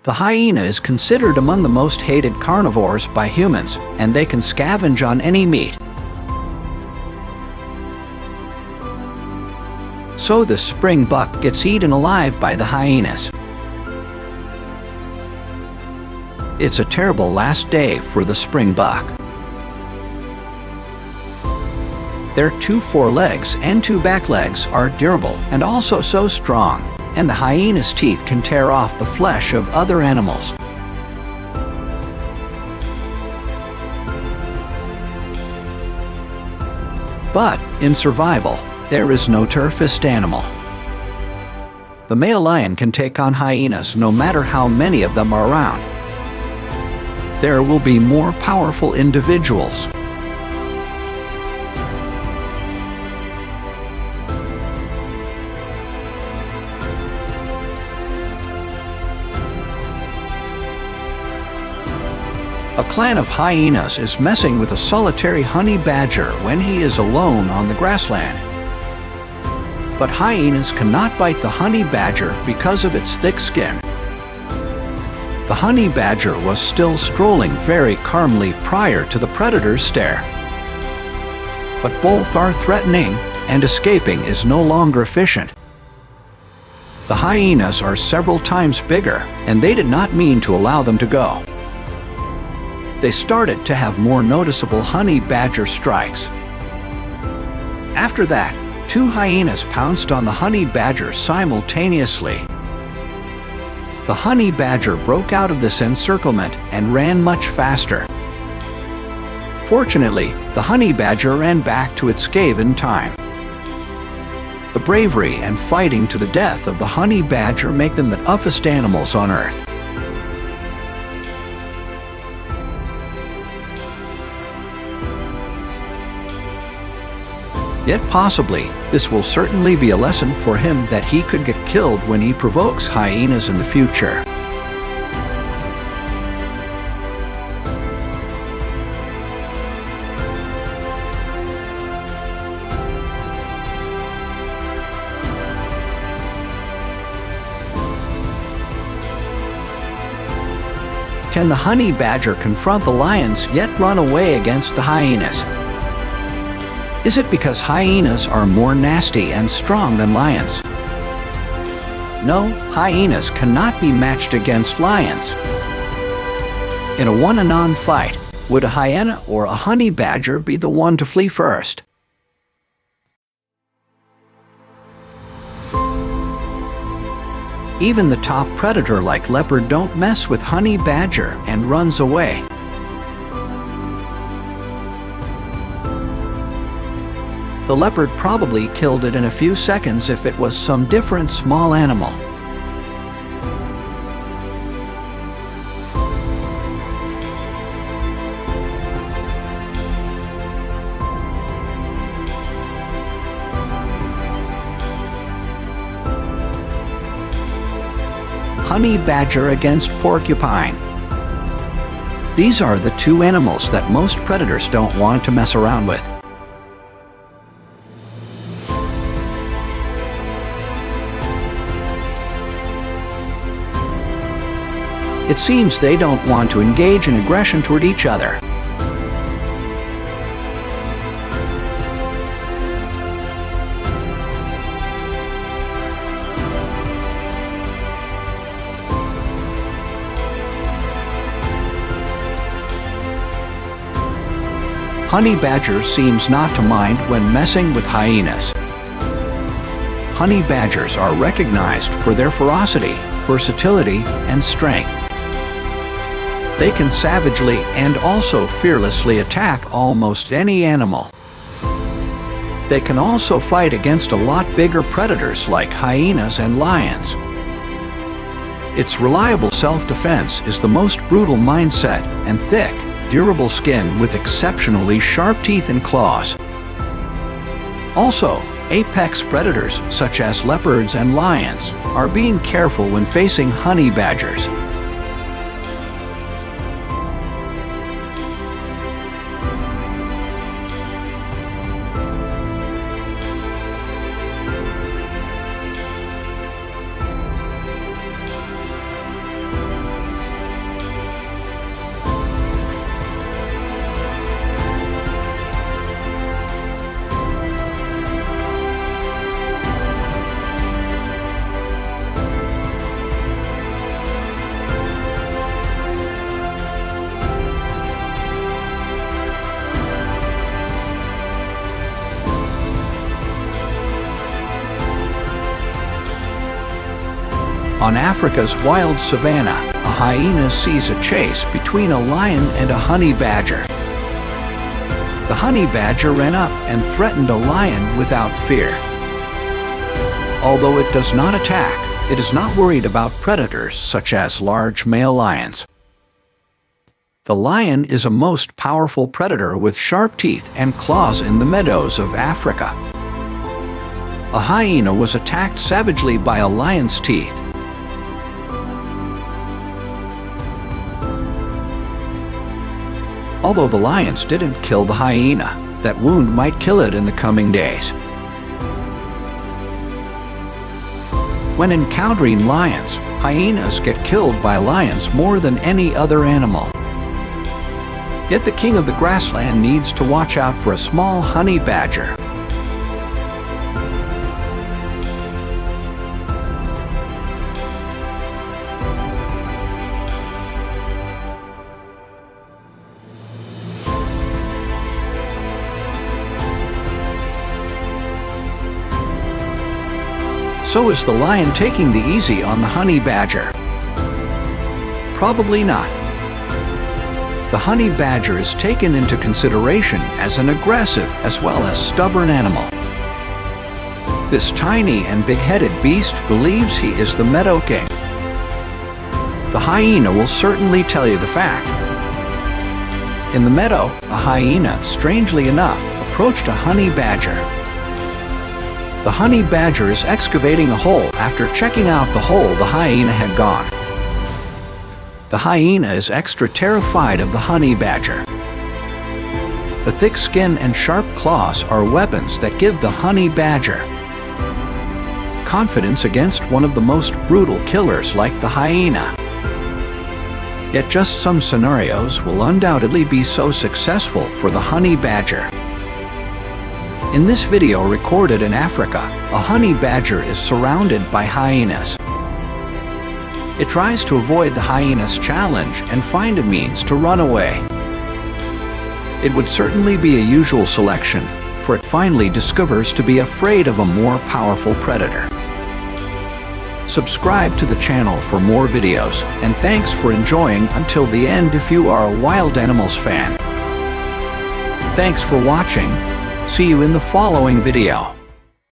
The hyena is considered among the most hated carnivores by humans, and they can scavenge on any meat. So the springbuck gets eaten alive by the hyenas. It's a terrible last day for the springbuck. Their 2 forelegs and 2 back legs are durable and also so strong, and the hyena's teeth can tear off the flesh of other animals. But in survival, there is no toughest animal. The male lion can take on hyenas no matter how many of them are around. There will be more powerful individuals. A clan of hyenas is messing with a solitary honey badger when he is alone on the grassland. But hyenas cannot bite the honey badger because of its thick skin. The honey badger was still strolling very calmly prior to the predator's stare. But both are threatening, and escaping is no longer efficient. The hyenas are several times bigger, and they did not mean to allow them to go. They started to have more noticeable honey badger strikes. After that, 2 hyenas pounced on the honey badger simultaneously. The honey badger broke out of this encirclement and ran much faster. Fortunately, the honey badger ran back to its cave in time. The bravery and fighting to the death of the honey badger make them the toughest animals on Earth. Yet possibly, this will certainly be a lesson for him that he could get killed when he provokes hyenas in the future. Can the honey badger confront the lions yet run away against the hyenas? Is it because hyenas are more nasty and strong than lions? No, hyenas cannot be matched against lions. In a one-on-one fight, would a hyena or a honey badger be the one to flee first? Even the top predator like leopard don't mess with honey badger and runs away. The leopard probably killed it in a few seconds if it was some different small animal. Honey badger against porcupine. These are the 2 animals that most predators don't want to mess around with. It seems they don't want to engage in aggression toward each other. Honey badger seems not to mind when messing with hyenas. Honey badgers are recognized for their ferocity, versatility, and strength. They can savagely and also fearlessly attack almost any animal. They can also fight against a lot bigger predators like hyenas and lions. Its reliable self-defense is the most brutal mindset and thick, durable skin with exceptionally sharp teeth and claws. Also, apex predators such as leopards and lions are being careful when facing honey badgers. On Africa's wild savanna, a hyena sees a chase between a lion and a honey badger. The honey badger ran up and threatened a lion without fear. Although it does not attack, it is not worried about predators such as large male lions. The lion is a most powerful predator with sharp teeth and claws in the meadows of Africa. A hyena was attacked savagely by a lion's teeth. Although the lions didn't kill the hyena, that wound might kill it in the coming days. When encountering lions, hyenas get killed by lions more than any other animal. Yet the king of the grassland needs to watch out for a small honey badger. So is the lion taking the easy on the honey badger? Probably not. The honey badger is taken into consideration as an aggressive as well as stubborn animal. This tiny and big-headed beast believes he is the meadow king. The hyena will certainly tell you the fact. In the meadow, a hyena, strangely enough, approached a honey badger. The honey badger is excavating a hole after checking out the hole the hyena had gone. The hyena is extra terrified of the honey badger. The thick skin and sharp claws are weapons that give the honey badger confidence against one of the most brutal killers like the hyena. Yet just some scenarios will undoubtedly be so successful for the honey badger. In this video recorded in Africa, a honey badger is surrounded by hyenas. It tries to avoid the hyena's challenge and find a means to run away. It would certainly be a usual selection, for it finally discovers to be afraid of a more powerful predator. Subscribe to the channel for more videos, and thanks for enjoying until the end if you are a wild animals fan. Thanks for watching. See you in the following video.